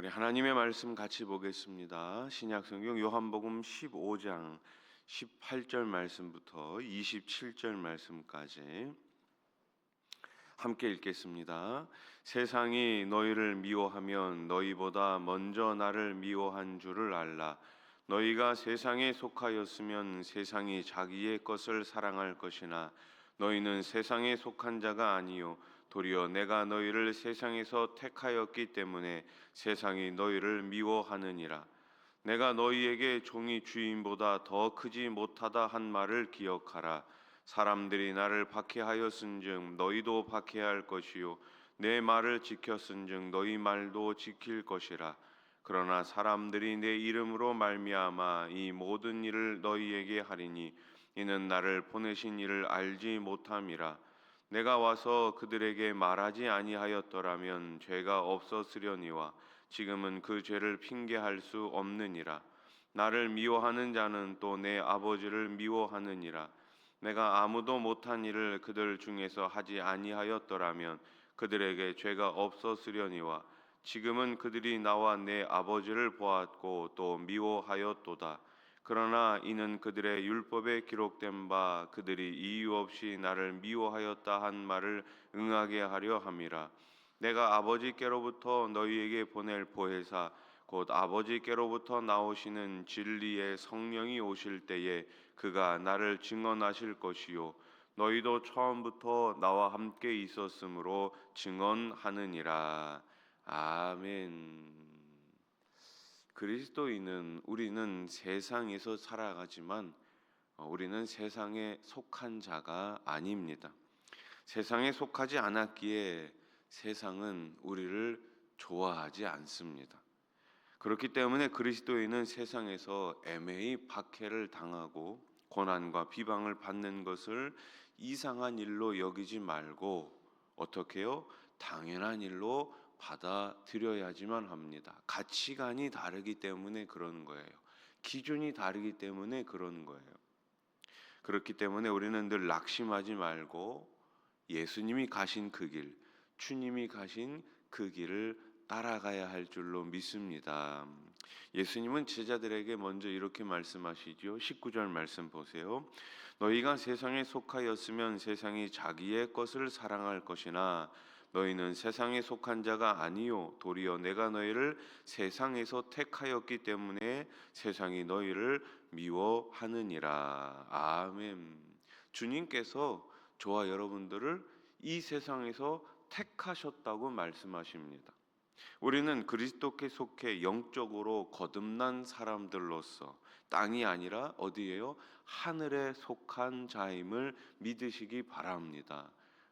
우리 하나님의 말씀 같이 보겠습니다. 신약성경 요한복음 15장 18절 말씀부터 27절 말씀까지 함께 읽겠습니다. 세상이 너희를 미워하면 너희보다 먼저 나를 미워한 줄을 알라. 너희가 세상에 속하였으면 세상이 자기의 것을 사랑할 것이나 너희는 세상에 속한 자가 아니요 도리어 내가 너희를 세상에서 택하였기 때문에 세상이 너희를 미워하느니라. 내가 너희에게 종이 주인보다 더 크지 못하다 한 말을 기억하라. 사람들이 나를 박해하였은즉 너희도 박해할 것이요 내 말을 지켰은즉 너희 말도 지킬 것이라. 그러나 사람들이 내 이름으로 말미암아 이 모든 일을 너희에게 하리니 이는 나를 보내신 이를 알지 못함이라. 내가 와서 그들에게 말하지 아니하였더라면 죄가 없었으려니와 지금은 그 죄를 핑계할 수 없느니라. 나를 미워하는 자는 또 내 아버지를 미워하느니라. 내가 아무도 못한 일을 그들 중에서 하지 아니하였더라면 그들에게 죄가 없었으려니와 지금은 그들이 나와 내 아버지를 보았고 또 미워하였도다. 그러나 이는 그들의 율법에 기록된 바 그들이 이유 없이 나를 미워하였다 한 말을 응하게 하려 함이라. 내가 아버지께로부터 너희에게 보낼 보혜사 곧 아버지께로부터 나오시는 진리의 성령이 오실 때에 그가 나를 증언하실 것이요 너희도 처음부터 나와 함께 있었으므로 증언하느니라. 아멘. 그리스도인은 우리는 세상에서 살아가지만 우리는 세상에 속한 자가 아닙니다. 세상에 속하지 않았기에 세상은 우리를 좋아하지 않습니다. 그렇기 때문에 그리스도인은 세상에서 애매히 박해를 당하고 고난과 비방을 받는 것을 이상한 일로 여기지 말고 어떻게 해요? 당연한 일로 받아들여야지만 합니다. 가치관이 다르기 때문에 그러는 거예요. 기준이 다르기 때문에 그러는 거예요. 그렇기 때문에 우리는 늘 낙심하지 말고 예수님이 가신 그 길, 주님이 가신 그 길을 따라가야 할 줄로 믿습니다. 예수님은 제자들에게 먼저 이렇게 말씀하시죠. 19절 말씀 보세요. 너희가 세상에 속하였으면 세상이 자기의 것을 사랑할 것이나 너희는 세상에 속한 자가 아니요 도리어 내가 너희를 세상에서 택하였기 때문에 세상이 너희를 미워하느니라. 아멘. 주님께서 저와 여러분들을 이 세상에서 택하셨다고 말씀하십니다. 우리는 그리스도께 속해 영적으로 거듭난 사람들로서 땅이 아니라 어디예요? 하늘에 속한 자임을 믿으시기 바랍니다.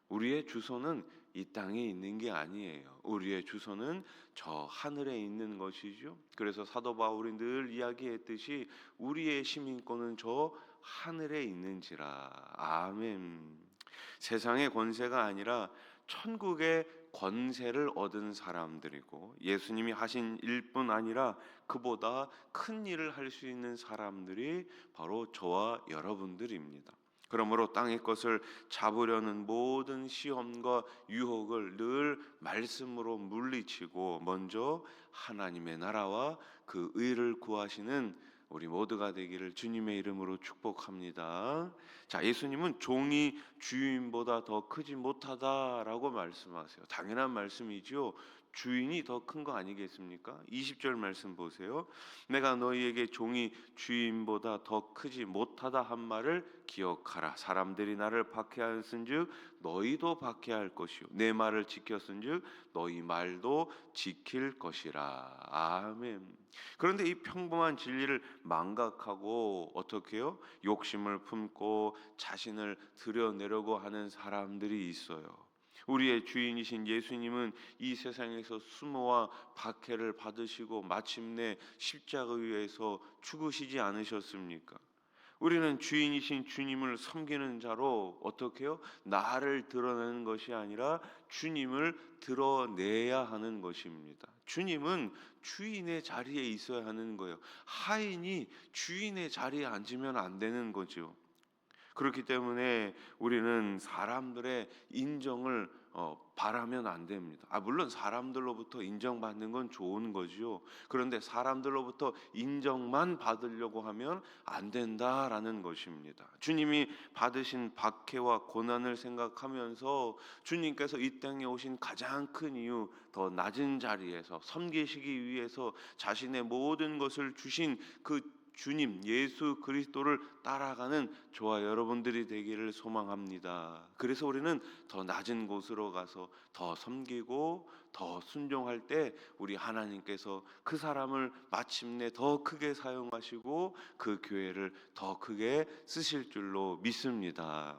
우리의 주소는 이 땅에 있는 게 아니에요. 우리의 주소는 저 하늘에 있는 것이죠. 그래서 사도 바울이 늘 이야기했듯이 우리의 시민권은 저 하늘에 있는지라. 아멘. 세상의 권세가 아니라 천국의 권세를 얻은 사람들이고 예수님이 하신 일뿐 아니라 그보다 큰 일을 할 수 있는 사람들이 바로 저와 여러분들입니다. 그러므로 땅의 것을 잡으려는 모든 시험과 유혹을 늘 말씀으로 물리치고 먼저 하나님의 나라와 그 의를 구하시는 우리 모두가 되기를 주님의 이름으로 축복합니다. 자, 예수님은 종이 주인보다 더 크지 못하다라고 말씀하세요. 당연한 말씀이죠. 주인이 더 큰 거 아니겠습니까? 20절 말씀 보세요. 내가 너희에게 종이 주인보다 더 크지 못하다 한 말을 기억하라. 사람들이 나를 박해하였은즉 너희도 박해할 것이요 내 말을 지켰은즉 너희 말도 지킬 것이라. 아멘. 그런데 이 평범한 진리를 망각하고 어떻게 해요? 욕심을 품고 자신을 드러내려고 하는 사람들이 있어요. 우리의 주인이신 예수님은 이 세상에서 수모와 박해를 받으시고 마침내 십자가 위에서 죽으시지 않으셨습니까? 우리는 주인이신 주님을 섬기는 자로 어떻게 해요? 나를 드러내는 것이 아니라 주님을 드러내야 하는 것입니다. 주님은 주인의 자리에 있어야 하는 거예요. 하인이 주인의 자리에 앉으면 안 되는 거죠. 그렇기 때문에 우리는 사람들의 인정을 바라면 안 됩니다. 물론 사람들로부터 인정받는 건 좋은 거지요. 그런데 사람들로부터 인정만 받으려고 하면 안 된다라는 것입니다. 주님이 받으신 박해와 고난을 생각하면서 주님께서 이 땅에 오신 가장 큰 이유, 더 낮은 자리에서 섬기시기 위해서 자신의 모든 것을 주신 그 주님 예수 그리스도를 따라가는 저와 여러분들이 되기를 소망합니다. 그래서 우리는 더 낮은 곳으로 가서 더 섬기고 더 순종할 때 우리 하나님께서 그 사람을 마침내 더 크게 사용하시고 그 교회를 더 크게 쓰실 줄로 믿습니다.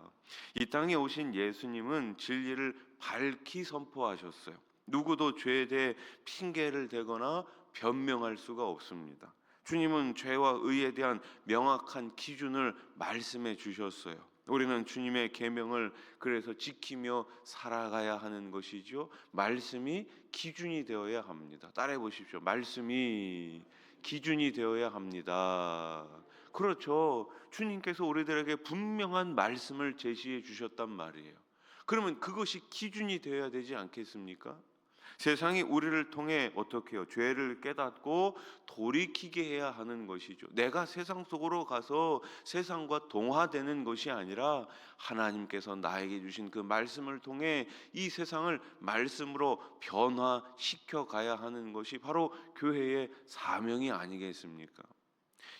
이 땅에 오신 예수님은 진리를 밝히 선포하셨어요. 누구도 죄에 대해 핑계를 대거나 변명할 수가 없습니다. 주님은 죄와 의에 대한 명확한 기준을 말씀해 주셨어요. 우리는 주님의 계명을 그래서 지키며 살아가야 하는 것이죠. 말씀이 기준이 되어야 합니다. 따라해 보십시오. 말씀이 기준이 되어야 합니다. 그렇죠. 주님께서 우리들에게 분명한 말씀을 제시해 주셨단 말이에요. 그러면 그것이 기준이 되어야 되지 않겠습니까? 세상이 우리를 통해 어떻게 해요? 죄를 깨닫고 돌이키게 해야 하는 것이죠. 내가 세상 속으로 가서 세상과 동화되는 것이 아니라 하나님께서 나에게 주신 그 말씀을 통해 이 세상을 말씀으로 변화시켜 가야 하는 것이 바로 교회의 사명이 아니겠습니까?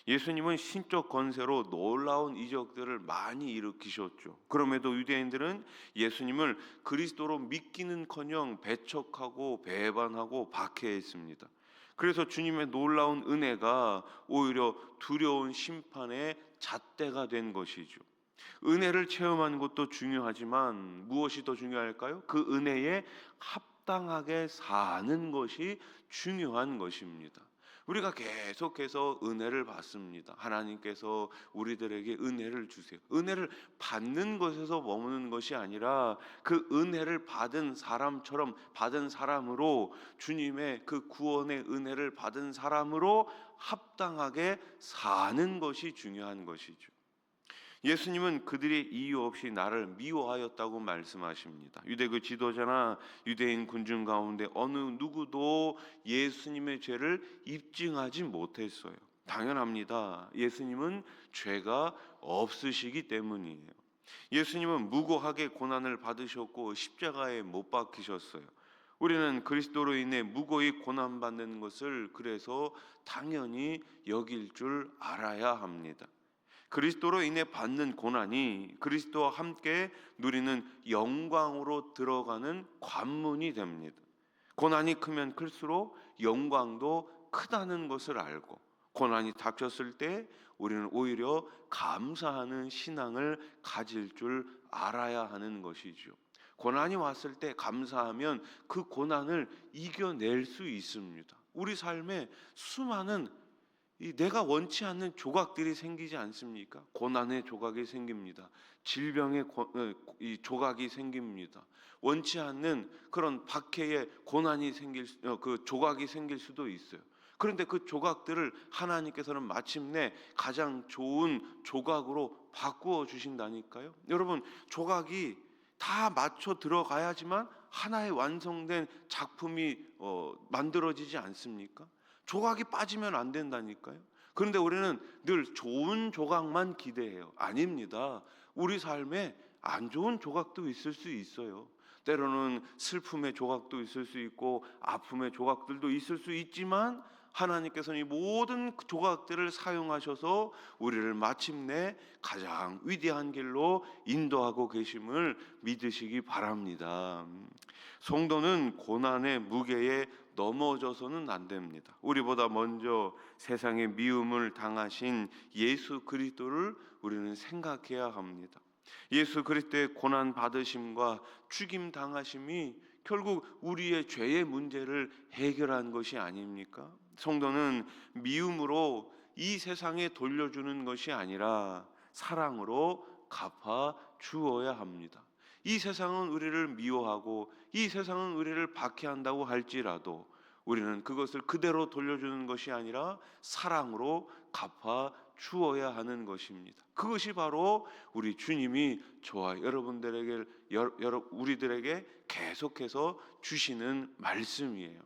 예수님은 신적 권세로 놀라운 이적들을 많이 일으키셨죠. 그럼에도 유대인들은 예수님을 그리스도로 믿기는커녕 배척하고 배반하고 박해했습니다. 그래서 주님의 놀라운 은혜가 오히려 두려운 심판의 잣대가 된 것이죠. 은혜를 체험하는 것도 중요하지만 무엇이 더 중요할까요? 그 은혜에 합당하게 사는 것이 중요한 것입니다. 우리가 계속해서 은혜를 받습니다. 하나님께서 우리들에게 은혜를 주세요. 은혜를 받는 것에서 머무는 것이 아니라 그 은혜를 받은 사람처럼 받은 사람으로 주님의 그 구원의 은혜를 받은 사람으로 합당하게 사는 것이 중요한 것이죠. 예수님은 그들이 이유 없이 나를 미워하였다고 말씀하십니다. 유대교 지도자나 유대인 군중 가운데 어느 누구도 예수님의 죄를 입증하지 못했어요. 당연합니다. 예수님은 죄가 없으시기 때문이에요. 예수님은 무고하게 고난을 받으셨고 십자가에 못 박히셨어요. 우리는 그리스도로 인해 무고히 고난받는 것을 그래서 당연히 여길 줄 알아야 합니다. 그리스도로 인해 받는 고난이 그리스도와 함께 누리는 영광으로 들어가는 관문이 됩니다. 고난이 크면 클수록 영광도 크다는 것을 알고 고난이 닥쳤을 때 우리는 오히려 감사하는 신앙을 가질 줄 알아야 하는 것이죠. 고난이 왔을 때 감사하면 그 고난을 이겨낼 수 있습니다. 우리 삶에 수많은 내가 원치 않는 조각들이 생기지 않습니까? 고난의 조각이 생깁니다. 질병의 이 조각이 생깁니다. 원치 않는 그런 박해의 고난이 그 조각이 생길 수도 있어요. 그런데 그 조각들을 하나님께서는 마침내 가장 좋은 조각으로 바꾸어 주신다니까요. 여러분, 조각이 다 맞춰 들어가야지만 하나의 완성된 작품이 만들어지지 않습니까? 조각이 빠지면 안 된다니까요. 그런데 우리는 늘 좋은 조각만 기대해요. 아닙니다. 우리 삶에 안 좋은 조각도 있을 수 있어요. 때로는 슬픔의 조각도 있을 수 있고 아픔의 조각들도 있을 수 있지만 하나님께서는 이 모든 조각들을 사용하셔서 우리를 마침내 가장 위대한 길로 인도하고 계심을 믿으시기 바랍니다. 성도는 고난의 무게에 넘어져서는 안 됩니다. 우리보다 먼저 세상의 미움을 당하신 예수 그리스도를 우리는 생각해야 합니다. 예수 그리스도의 고난 받으심과 죽임 당하심이 결국 우리의 죄의 문제를 해결한 것이 아닙니까? 성도는 미움으로 이 세상에 돌려주는 것이 아니라 사랑으로 갚아 주어야 합니다. 이 세상은 우리를 미워하고 이 세상은 우리를 박해한다고 할지라도 우리는 그것을 그대로 돌려주는 것이 아니라 사랑으로 갚아 주어야 하는 것입니다. 그것이 바로 우리 주님이 저와 여러분들에게 우리들에게 계속해서 주시는 말씀이에요.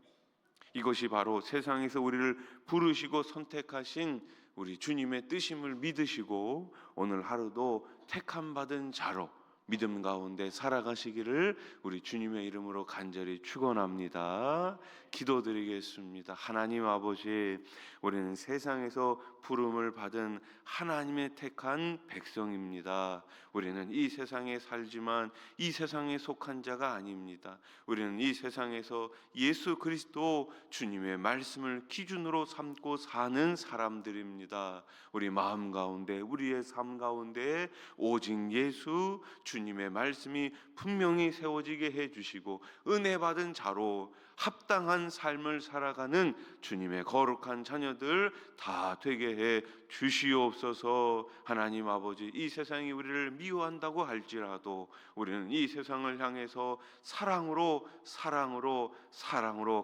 이것이 바로 세상에서 우리를 부르시고 선택하신 우리 주님의 뜻임을 믿으시고 오늘 하루도 택함 받은 자로 믿음 가운데 살아가시기를 우리 주님의 이름으로 간절히 축원합니다. 기도드리겠습니다. 하나님 아버지, 우리는 세상에서 부름을 받은 하나님의 택한 백성입니다. 우리는 이 세상에 살지만 이 세상에 속한 자가 아닙니다. 우리는 이 세상에서 예수 그리스도 주님의 말씀을 기준으로 삼고 사는 사람들입니다. 우리 마음 가운데, 우리의 삶 가운데 오직 예수 주님의 말씀이 분명히 세워지게 해주시고 은혜 받은 자로 합당한 삶을 살아가는 주님의 거룩한 자녀들 다 되게 해 주시옵소서. 하나님 아버지, 이 세상이 우리를 미워한다고 할지라도 우리는 이 세상을 향해서 사랑으로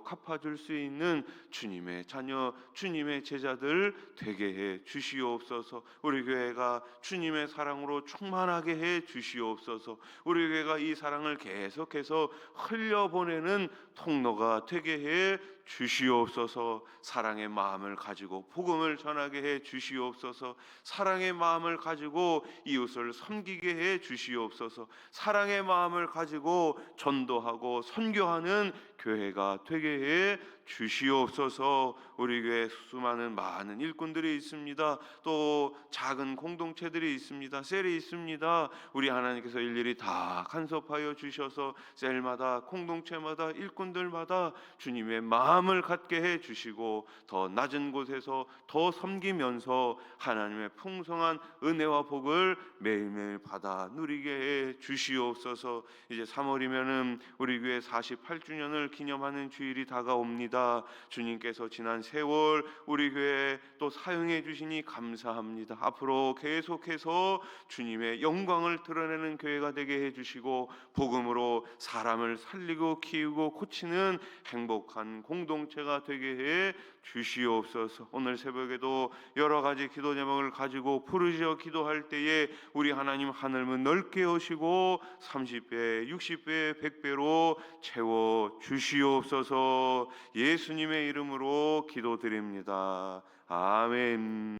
갚아줄 수 있는 주님의 자녀, 주님의 제자들 되게 해 주시옵소서. 우리 교회가 주님의 사랑으로 충만하게 해 주시옵소서. 우리 교회가 이 사랑을 계속해서 흘려보내는 통로가 되게 해 주시옵소서. 사랑의 마음을 가지고 복음을 전하게 해 주시옵소서. 사랑의 마음을 가지고 이웃을 섬기게 해 주시옵소서. 사랑의 마음을 가지고 전도하고 선교하는 교회가 되게 해 주시옵소서. 우리 교회에 수많은 많은 일꾼들이 있습니다. 또 작은 공동체들이 있습니다. 셀이 있습니다. 우리 하나님께서 일일이 다 간섭하여 주셔서 셀마다, 공동체마다, 일꾼들마다 주님의 마음을 갖게 해 주시고 더 낮은 곳에서 더 섬기면서 하나님의 풍성한 은혜와 복을 매일매일 받아 누리게 해 주시옵소서. 이제 3월이면은 우리 교회 48주년을 기념하는 주일이 다가옵니다. 주님께서 지난 세월 우리 교회 또 사용해 주시니 감사합니다. 앞으로 계속해서 주님의 영광을 드러내는 교회가 되게 해 주시고 복음으로 사람을 살리고 키우고 고치는 행복한 공동체가 되게 해 주시옵소서. 오늘 새벽에도 여러 가지 기도 제목을 가지고 부르짖어 기도할 때에 우리 하나님 하늘문 넓게 여시고 30배, 60배, 100배로 채워 주시옵소서. 예수님의 이름으로 기도드립니다. 아멘.